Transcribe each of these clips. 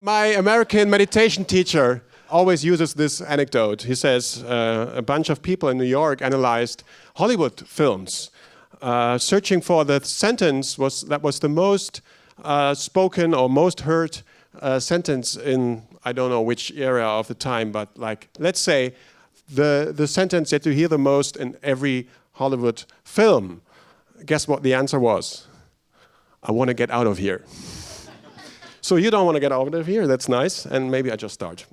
My American meditation teacher always uses this anecdote. He says a bunch of people in New York analyzed Hollywood films, searching for the sentence that was the most spoken or most heard sentence in, I don't know which area of the time, but like, let's say the sentence that you hear the most in every Hollywood film. Guess what the answer was? I want to get out of here. So you don't want to get out of here, that's nice, and maybe I just start.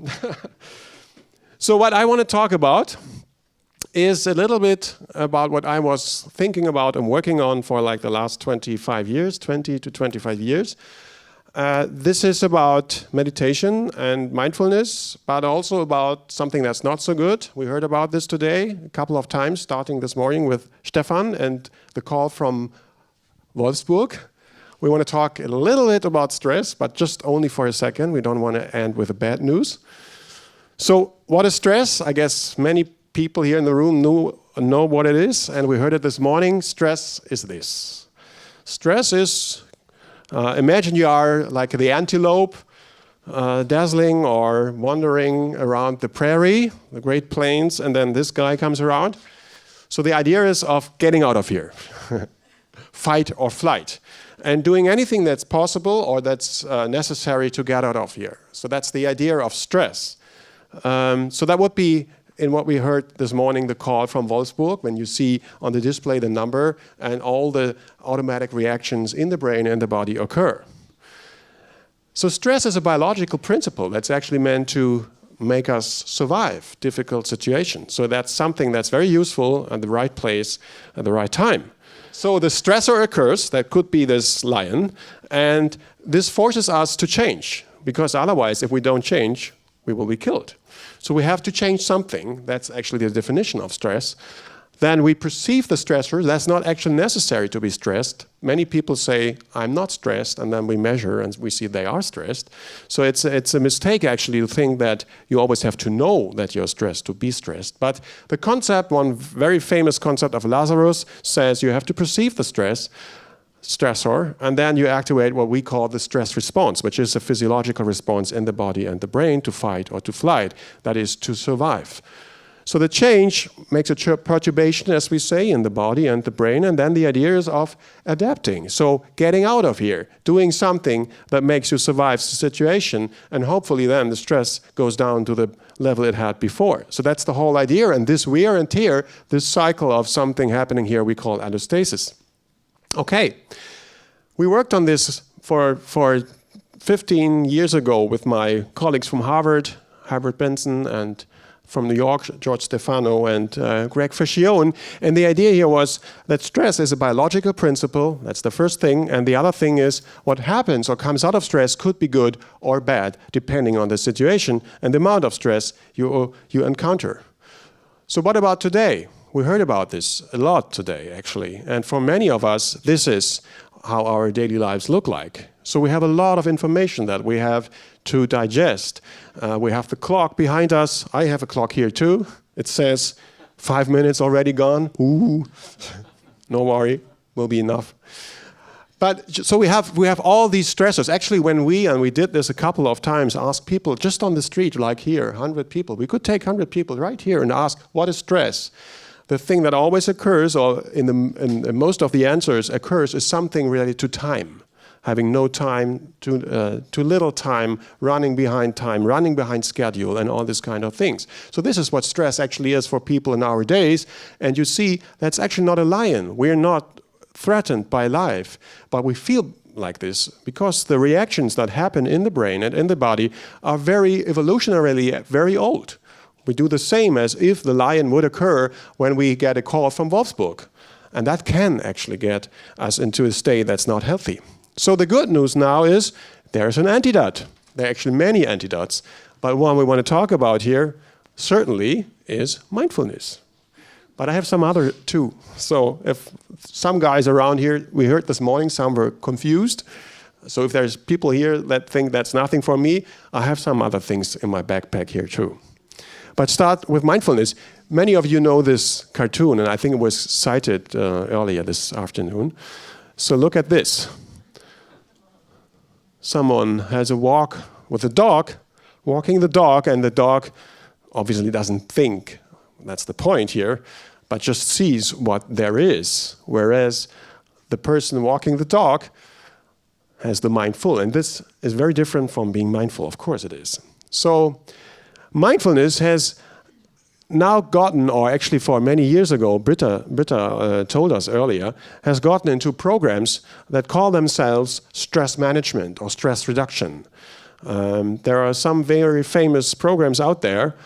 So what I want to talk about is a little bit about what I was thinking about and working on for like the last 25 years, 20 to 25 years. This is about meditation and mindfulness, but also about something that's not so good. We heard about this today a couple of times, starting this morning with Stefan and the call from Wolfsburg. We want to talk a little bit about stress, but just only for a second. We don't want to end with the bad news. So what is stress? I guess many people here in the room know what it is, and we heard it this morning. Stress is this. Stress is, imagine you are like the antelope, dazzling or wandering around the prairie, the Great Plains, and then this guy comes around. So the idea is of getting out of here, fight or flight, and doing anything that's possible or that's necessary to get out of here. So that's the idea of stress. So that would be, in what we heard this morning, the call from Wolfsburg, when you see on the display the number and all the automatic reactions in the brain and the body occur. So stress is a biological principle that's actually meant to make us survive difficult situations. So that's something that's very useful at the right place at the right time. So the stressor occurs, that could be this lion, and this forces us to change, because otherwise, if we don't change, we will be killed. So we have to change something. That's actually the definition of stress. Then we perceive the stressor. That's not actually necessary to be stressed. Many people say, I'm not stressed, and then we measure and we see they are stressed. So it's a mistake actually to think that you always have to know that you're stressed to be stressed. But the concept, one very famous concept of Lazarus, says you have to perceive the stressor, and then you activate what we call the stress response, which is a physiological response in the body and the brain to fight or to flight, that is to survive. So the change makes a perturbation, as we say, in the body and the brain, and then the idea is of adapting. So getting out of here, doing something that makes you survive the situation, and hopefully then the stress goes down to the level it had before. So that's the whole idea, and this wear and tear, this cycle of something happening here we call allostasis. Okay, we worked on this for 15 years ago with my colleagues from Harvard Benson, and from New York, George Stefano and Greg Fascione. And the idea here was that stress is a biological principle, that's the first thing, and the other thing is what happens or comes out of stress could be good or bad, depending on the situation and the amount of stress you encounter. So what about today? We heard about this a lot today, actually. And for many of us, this is how our daily lives look like. So we have a lot of information that we have to digest. We have the clock behind us. I have a clock here too. It says 5 minutes already gone. Ooh, no worry, will be enough. But so we have all these stressors. Actually, when we did this a couple of times, asked people just on the street, like here, 100 people. We could take 100 people right here and ask, what is stress? The thing that always occurs, or in most of the answers occurs, is something related to time. Having no time, too little time, running behind schedule, and all this kind of things. So this is what stress actually is for people in our days. And you see, that's actually not a lion. We're not threatened by life, but we feel like this because the reactions that happen in the brain and in the body are very evolutionarily very old. We do the same as if the lion would occur when we get a call from Wolfsburg. And that can actually get us into a state that's not healthy. So the good news now is there's an antidote. There are actually many antidotes, but one we want to talk about here certainly is mindfulness. But I have some other too. So if some guys around here, we heard this morning, some were confused. So if there's people here that think that's nothing for me, I have some other things in my backpack here too. But start with mindfulness. Many of you know this cartoon, and I think it was cited earlier this afternoon. So look at this. Someone has a walk with the dog, walking the dog, and the dog obviously doesn't think, that's the point here, but just sees what there is, whereas the person walking the dog has the mind full. And this is very different from being mindful, of course it is. So mindfulness has now gotten, or actually for many years ago, Britta told us earlier, has gotten into programs that call themselves stress management or stress reduction. There are some very famous programs out there.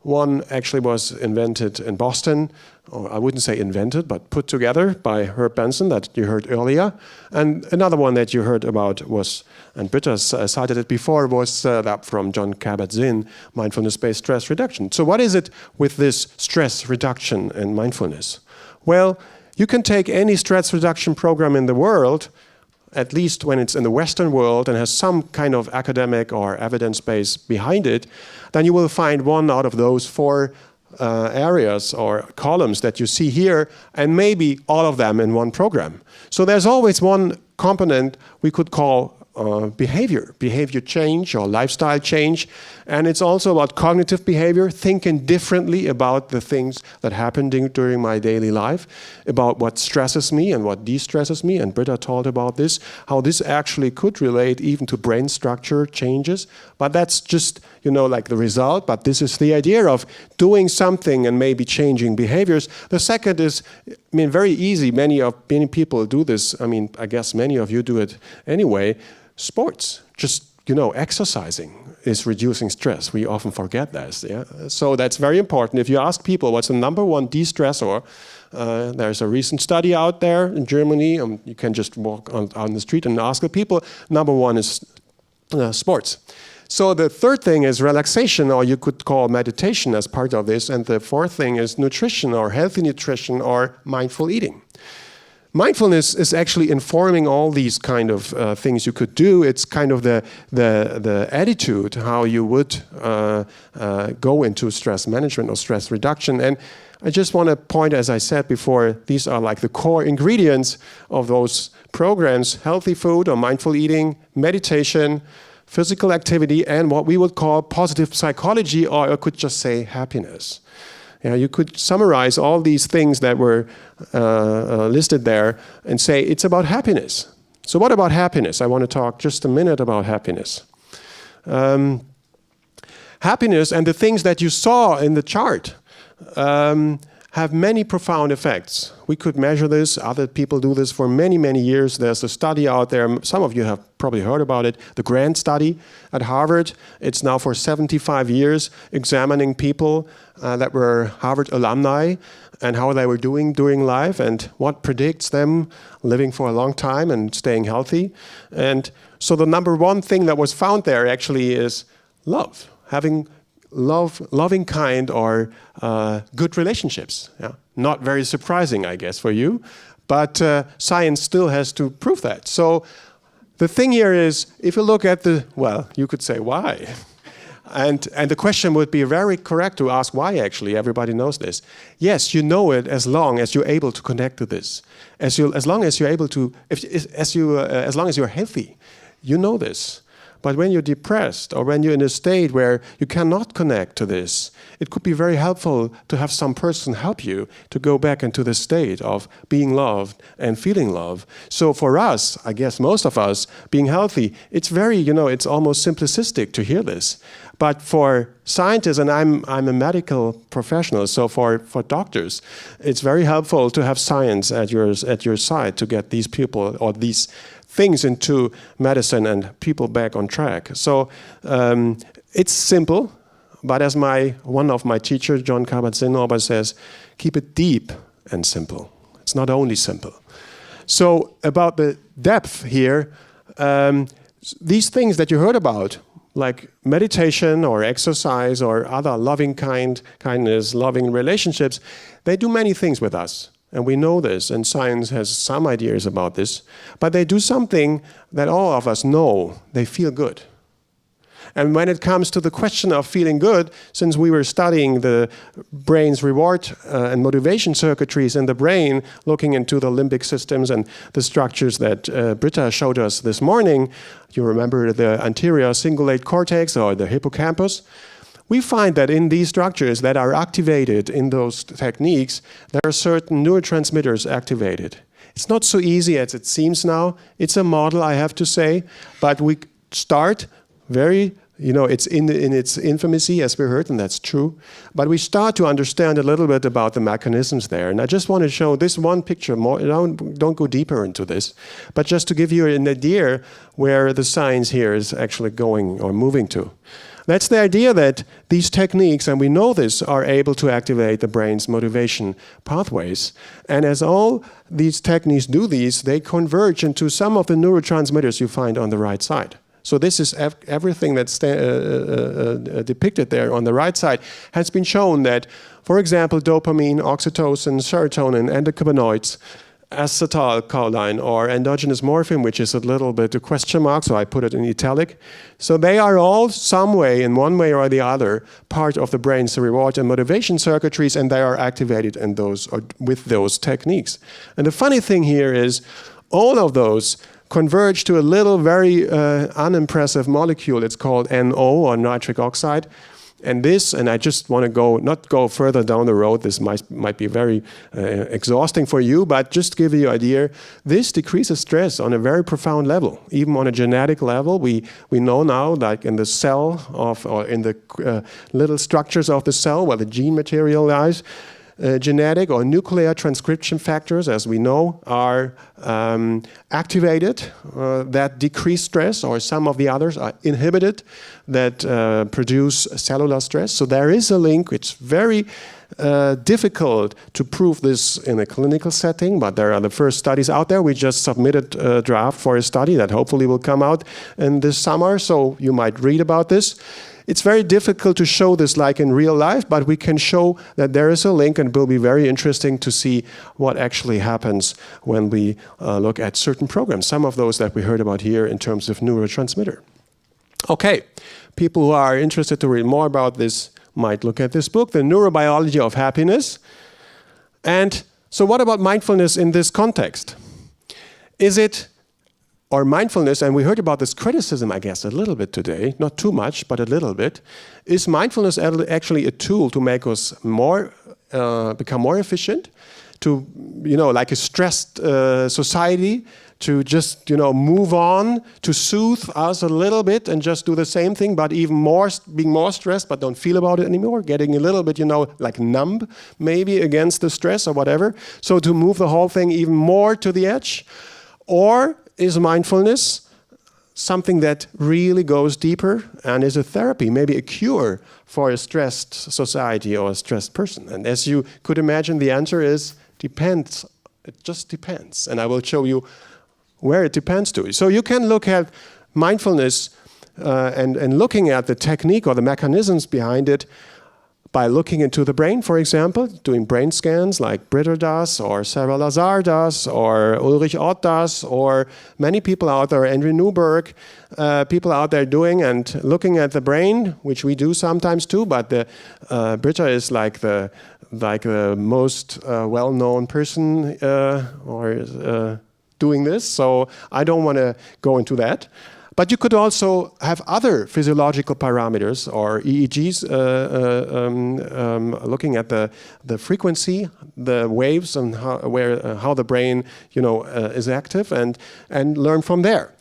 One actually was invented in Boston, or I wouldn't say invented, but put together by Herb Benson that you heard earlier. And another one that you heard about was, and Britta cited it before, was that from Jon Kabat-Zinn, mindfulness-based stress reduction. So what is it with this stress reduction and mindfulness? Well, you can take any stress reduction program in the world, at least when it's in the Western world and has some kind of academic or evidence base behind it, then you will find one out of those four areas or columns that you see here, and maybe all of them in one program. So there's always one component we could call behavior change or lifestyle change. And it's also about cognitive behavior, thinking differently about the things that happen during my daily life, about what stresses me and what de-stresses me. And Britta talked about this, how this actually could relate even to brain structure changes. But that's just, like the result. But this is the idea of doing something and maybe changing behaviors. The second is, very easy. Many people do this. I guess many of you do it anyway. Sports, just, exercising is reducing stress. We often forget this. Yeah? So that's very important. If you ask people what's the number one de-stressor, there's a recent study out there in Germany. You can just walk on the street and ask the people. Number one is sports. So the third thing is relaxation, or you could call meditation as part of this. And the fourth thing is nutrition, or healthy nutrition, or mindful eating. Mindfulness is actually informing all these kind of things you could do. It's kind of the attitude, how you would go into stress management or stress reduction. And I just want to point, as I said before, these are like the core ingredients of those programs: healthy food or mindful eating, meditation, physical activity, and what we would call positive psychology, or I could just say happiness. You could summarize all these things that were listed there and say it's about happiness. So what about happiness? I want to talk just a minute about happiness. Happiness and the things that you saw in the chart have many profound effects. We could measure this. Other people do this for many, many years. There's a study out there. Some of you have probably heard about it. The GRAND study at Harvard. It's now for 75 years examining people that were Harvard alumni and how they were doing during life and what predicts them living for a long time and staying healthy. And so the number one thing that was found there actually is love. Having loving kind or good relationships. Yeah? Not very surprising, I guess, for you, but science still has to prove that. So the thing here is, if you look at you could say why. And the question would be very correct to ask why, actually. Everybody knows this. Yes, you know it as long as you're able to connect to this. As long as you're able to, as long as you're healthy, you know this. But when you're depressed or when you're in a state where you cannot connect to this, it could be very helpful to have some person help you to go back into the state of being loved and feeling love. So for us, I guess most of us, being healthy, it's very, it's almost simplistic to hear this. But for scientists, and I'm a medical professional, so for doctors, it's very helpful to have science at your side to get these people or these things into medicine and people back on track. So it's simple, but as one of my teachers, Jon Kabat-Zinn, always says, keep it deep and simple. It's not only simple. So about the depth here, these things that you heard about, like meditation or exercise or other loving kindness, loving relationships, they do many things with us. And we know this, and science has some ideas about this, but they do something that all of us know. They feel good. And when it comes to the question of feeling good, since we were studying the brain's reward and motivation circuitries in the brain, looking into the limbic systems and the structures that Britta showed us this morning, you remember the anterior cingulate cortex or the hippocampus, we find that in these structures that are activated in those techniques, there are certain neurotransmitters activated. It's not so easy as it seems now. It's a model, I have to say, but we start very, it's in its infancy, as we heard, and that's true. But we start to understand a little bit about the mechanisms there. And I just want to show this one picture more. Don't go deeper into this, but just to give you an idea where the science here is actually going or moving to. That's the idea that these techniques, and we know this, are able to activate the brain's motivation pathways. And as all these techniques do these, they converge into some of the neurotransmitters you find on the right side. So this is everything that's depicted there on the right side has been shown that, for example, dopamine, oxytocin, serotonin, endocannabinoids, acetylcholine or endogenous morphine, which is a little bit a question mark, so I put it in italic. So they are all some way, in one way or the other, part of the brain's reward and motivation circuitries, and they are activated in those or with those techniques. And the funny thing here is all of those converge to a little very unimpressive molecule. It's called NO, or nitric oxide. And I just want to not go further down the road. This might be very exhausting for you, but just to give you an idea, this decreases stress on a very profound level, even on a genetic level. We know now, like in the cell or in the little structures of the cell where the gene material lies, genetic or nuclear transcription factors, as we know, are activated that decrease stress, or some of the others are inhibited that produce cellular stress. So there is a link. It's very difficult to prove this in a clinical setting, but there are the first studies out there. We just submitted a draft for a study that hopefully will come out in this summer, so you might read about this. It's very difficult to show this like in real life, but we can show that there is a link, and it will be very interesting to see what actually happens when we look at certain programs, some of those that we heard about here in terms of neurotransmitter. Okay, people who are interested to read more about this might look at this book, The Neurobiology of Happiness. And so what about mindfulness in this context? Or mindfulness, and we heard about this criticism, I guess, a little bit today, not too much, but a little bit. Is mindfulness actually a tool to make us become more efficient, to, like a stressed society, to just, move on, to soothe us a little bit and just do the same thing, but even more, being more stressed, but don't feel about it anymore, getting a little bit, like numb, maybe against the stress or whatever. So to move the whole thing even more to the edge? Or is mindfulness something that really goes deeper and is a therapy, maybe a cure for a stressed society or a stressed person? And as you could imagine, the answer is depends. It just depends. And I will show you where it depends to. So you can look at mindfulness and looking at the technique or the mechanisms behind it by looking into the brain, for example, doing brain scans like Britta does, or Sarah Lazar does, or Ulrich Ott does, or many people out there, Andrew Newberg, people out there doing and looking at the brain, which we do sometimes too, but Britta is like the most well-known person doing this, so I don't want to go into that. But you could also have other physiological parameters or EEGs looking at the frequency, the waves, and how the brain is active, and learn from there.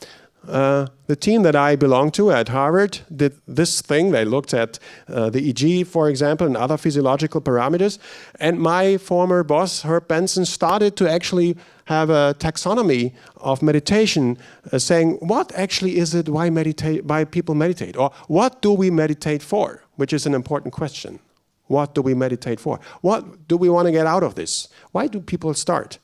The team that I belong to at Harvard did this thing. They looked at the EEG, for example, and other physiological parameters. And my former boss, Herb Benson, started to actually have a taxonomy of meditation, saying what actually is it, why people meditate, or what do we meditate for, which is an important question. What do we meditate for? What do we want to get out of this? Why do people start?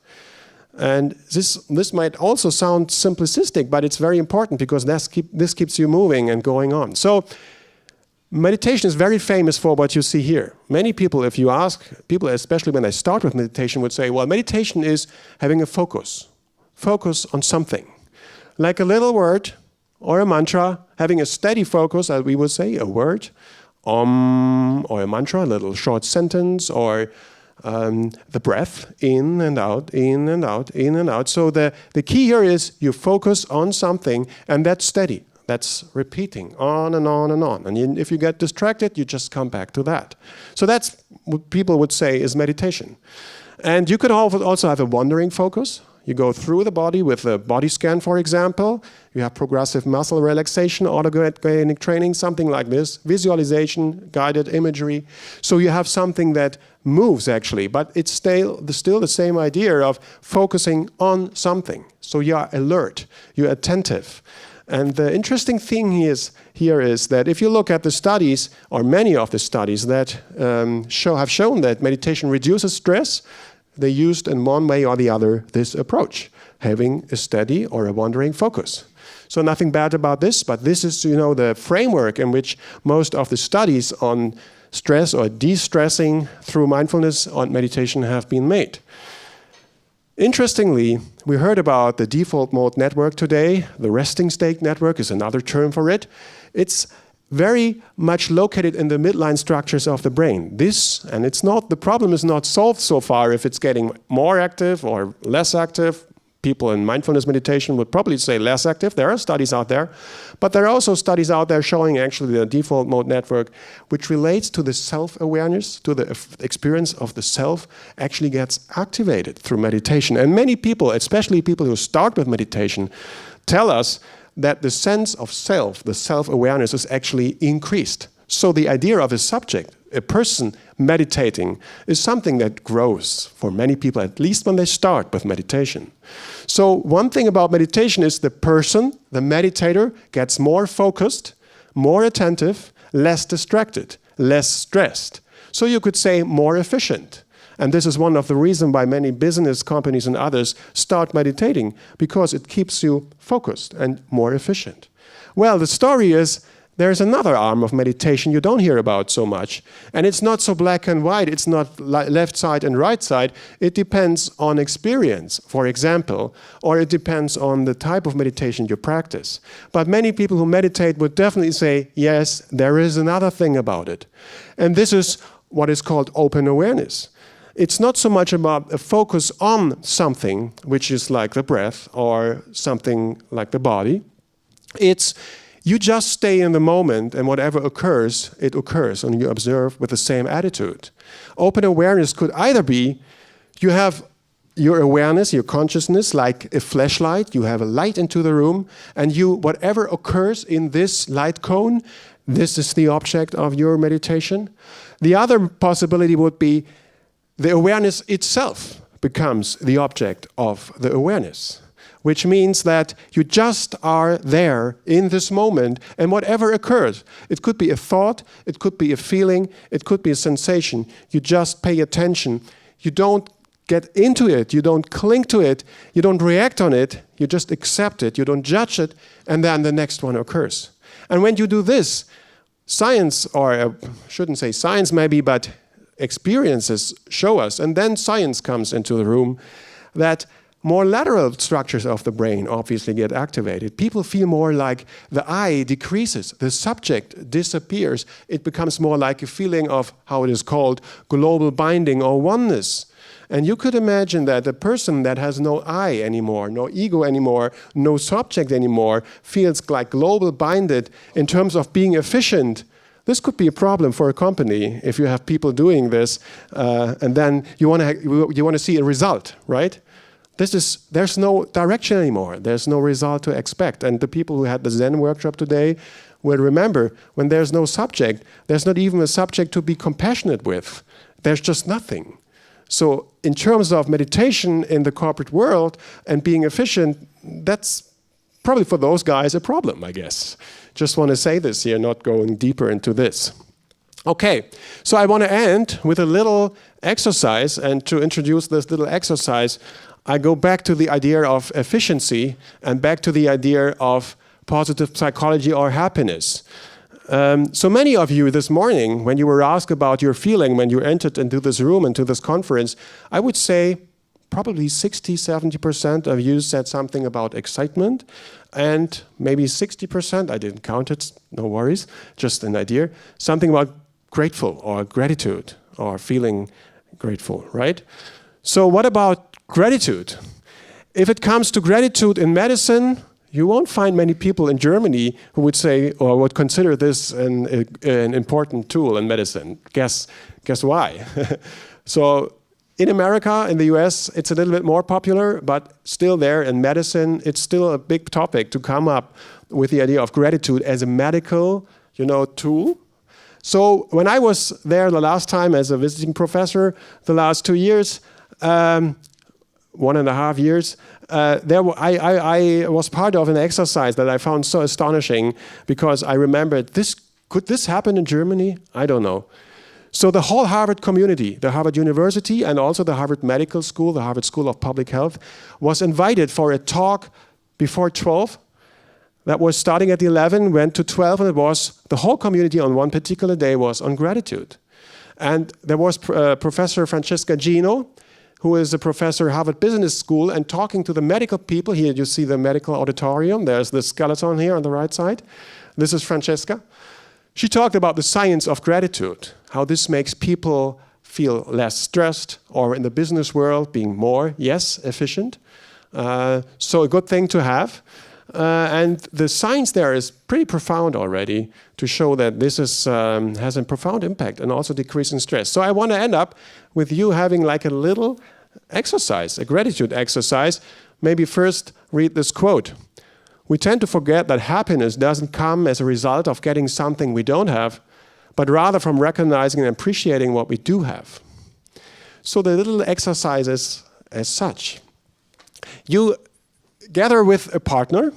And this might also sound simplistic, but it's very important because this keeps you moving and going on. So meditation is very famous for what you see here. Many people, if you ask people, especially when they start with meditation, would say, well, meditation is having a focus on something. Like a little word or a mantra, having a steady focus, as we would say, a word, or a mantra, a little short sentence, or the breath, in and out, in and out, in and out. So the key here is you focus on something, and that's steady. That's repeating on and on and on. And if you get distracted, you just come back to that. So that's what people would say is meditation. And you could also have a wandering focus. You go through the body with a body scan, for example. You have progressive muscle relaxation, autogenic training, something like this. Visualization, guided imagery. So you have something that moves, actually. But it's still the same idea of focusing on something. So you are alert. You're attentive. And the interesting thing here is that if you look at the studies, or many of the studies that have shown that meditation reduces stress, they used in one way or the other this approach, having a steady or a wandering focus. So nothing bad about this, but this is, the framework in which most of the studies on stress or de-stressing through mindfulness on meditation have been made. Interestingly, we heard about the default mode network today. The resting state network is another term for it. It's very much located in the midline structures of the brain. The problem is not solved so far if it's getting more active or less active. People in mindfulness meditation would probably say less active. There are studies out there. But there are also studies out there showing actually the default mode network, which relates to the self-awareness, to the experience of the self, actually gets activated through meditation. And many people, especially people who start with meditation, tell us that the sense of self, the self-awareness, is actually increased. So the idea of a subject, a person meditating, is something that grows for many people, at least when they start with meditation. So one thing about meditation is the person, the meditator, gets more focused, more attentive, less distracted, less stressed. So you could say more efficient. And this is one of the reasons why many business companies and others start meditating, because it keeps you focused and more efficient. Well, the story is there's another arm of meditation you don't hear about so much. And it's not so black and white. It's not left side and right side. It depends on experience, for example, or it depends on the type of meditation you practice. But many people who meditate would definitely say, yes, there is another thing about it. And this is what is called open awareness. It's not so much about a focus on something, which is like the breath or something like the body. It's you just stay in the moment, and whatever occurs, it occurs, and you observe with the same attitude. Open awareness could either be you have your awareness, your consciousness, like a flashlight. You have a light into the room, and whatever occurs in this light cone, this is the object of your meditation. The other possibility would be the awareness itself becomes the object of the awareness, which means that you just are there in this moment, and whatever occurs, it could be a thought, it could be a feeling, it could be a sensation, you just pay attention. You don't get into it, you don't cling to it, you don't react on it, you just accept it, you don't judge it, and then the next one occurs. And when you do this, science, or I shouldn't say science maybe, but experiences show us, and then science comes into the room, that more lateral structures of the brain obviously get activated. People feel more like the I decreases, the subject disappears. It becomes more like a feeling of, how it is called, global binding or oneness. And you could imagine that a person that has no I anymore, no ego anymore, no subject anymore, feels like global binded in terms of being efficient. This could be a problem for a company if you have people doing this, and then you want to see a result, right? There's no direction anymore. There's no result to expect. And the people who had the Zen workshop today will remember, when there's no subject, there's not even a subject to be compassionate with. There's just nothing. So in terms of meditation in the corporate world and being efficient, that's probably for those guys a problem, I guess. Just want to say this here, not going deeper into this. Okay, so I want to end with a little exercise, and to introduce this little exercise, I go back to the idea of efficiency and back to the idea of positive psychology or happiness. So many of you this morning, when you were asked about your feeling when you entered into this room, into this conference, I would say probably 60–70% of you said something about excitement, and maybe 60%, I didn't count it, no worries, just an idea, something about grateful or gratitude or feeling grateful, right? So what about gratitude? If it comes to gratitude in medicine, you won't find many people in Germany who would say or would consider this an important tool in medicine. Guess why? So in America, in the US, it's a little bit more popular, but still there in medicine, it's still a big topic to come up with the idea of gratitude as a medical, tool. So when I was there the last time as a visiting professor, the last 2 years, 1.5 years, I was part of an exercise that I found so astonishing because I remembered, could this happen in Germany? I don't know. So the whole Harvard community, the Harvard University and also the Harvard Medical School, the Harvard School of Public Health, was invited for a talk before 12. That was starting at 11, went to 12, and it was the whole community on one particular day was on gratitude. And there was Professor Francesca Gino, who is a professor at Harvard Business School, and talking to the medical people. Here you see the medical auditorium. There's the skeleton here on the right side. This is Francesca. She talked about the science of gratitude, how this makes people feel less stressed, or in the business world being more, yes, efficient. So a good thing to have. And the science there is pretty profound already to show that this is, has a profound impact and also decreasing stress. So I want to end up with you having like a little exercise, a gratitude exercise. Maybe first read this quote. We tend to forget that happiness doesn't come as a result of getting something we don't have, but rather from recognizing and appreciating what we do have. So the little exercises as such. You gather with a partner.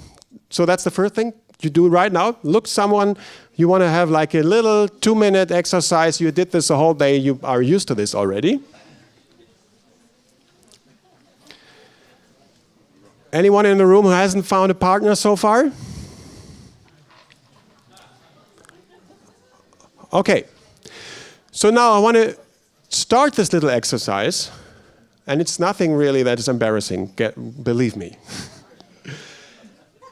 So that's the first thing you do right now. Look someone, you want to have like a little 2-minute exercise. You did this the whole day. You are used to this already. Anyone in the room who hasn't found a partner so far? Okay. So now I want to start this little exercise. And it's nothing really that is embarrassing, believe me.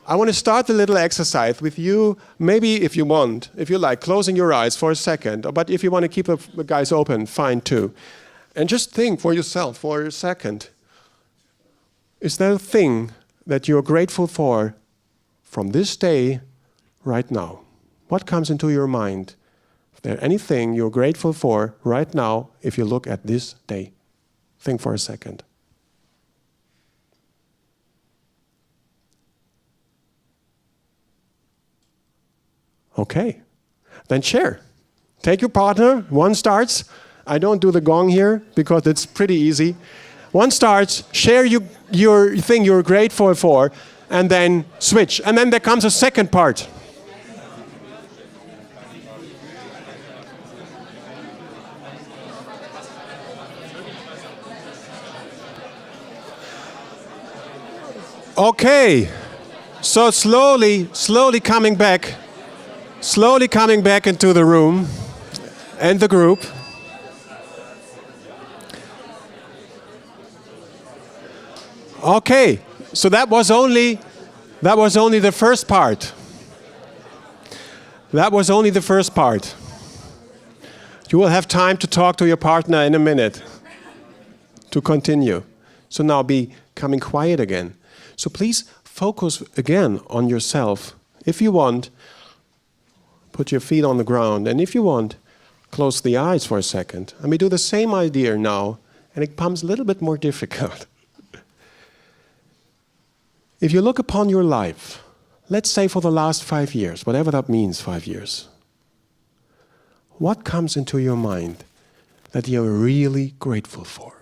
I want to start the little exercise with you, maybe if you want, if you like, closing your eyes for a second. But if you want to keep the eyes open, fine too. And just think for yourself for a second. Is there a thing that you're grateful for from this day right now? What comes into your mind? Is there anything you're grateful for right now if you look at this day? Think for a second. Okay, then share. Take your partner, one starts. I don't do the gong here because it's pretty easy. One starts, share your thing you're grateful for, and then switch. And then there comes a second part. Okay, so slowly coming back into the room and the group. Okay, so that was only the first part. That was only the first part. You will have time to talk to your partner in a minute to continue. So now be coming quiet again. So please focus again on yourself. If you want, put your feet on the ground. And if you want, close the eyes for a second. And we do the same idea now, and it becomes a little bit more difficult. If you look upon your life, let's say for the last 5 years, whatever that means, 5 years, what comes into your mind that you're really grateful for?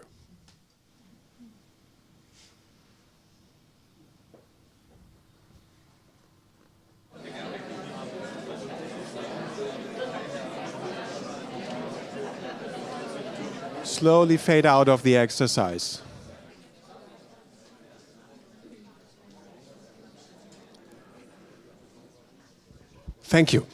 Slowly fade out of the exercise. Thank you.